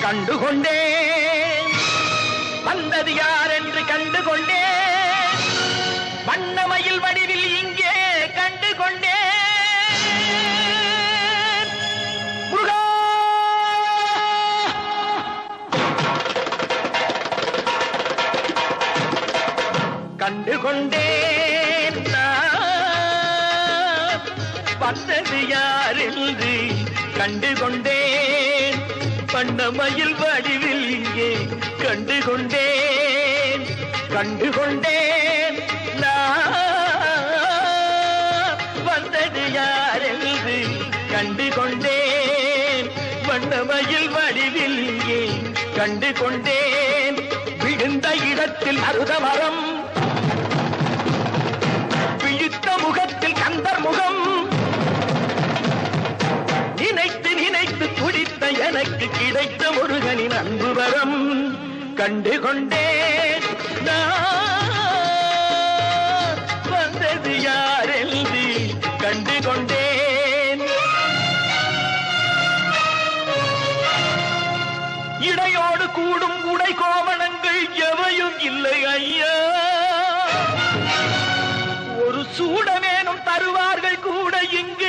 கண்டுகொண்டேன் வந்தது யார் என்று கண்டுகொண்டேன் வண்ணமயில் வடிவில் இங்கே கண்டுகொண்டேன் முருகா கண்டுகொண்டேன் வந்தது யார் என்று கண்டுகொண்டேன் வண்ணமயில் வடிவில் இங்கே கண்டுகொண்டேன் கண்டுகொண்டேன் வந்தது யார் என்று கண்டுகொண்டேன் வண்ணமயில் வடிவில் இங்கே கண்டுகொண்டேன் விழுந்த இடத்தில் அருதமரம் விழித்த முகத்தில் கந்தர் முகம் நினைத்து நினைத்து துடித்த எனக்கு கிடைத்த முருகனின் அன்பு வரம் கண்டுகொண்டேன் வந்தது யார் என்று கண்டுகொண்டேன் இடையோடு கூடும் உடை கோவணங்கள் எவையும் இல்லை ஐயா ஒரு சூடமேனும் தருவார்கள் கூட இங்கு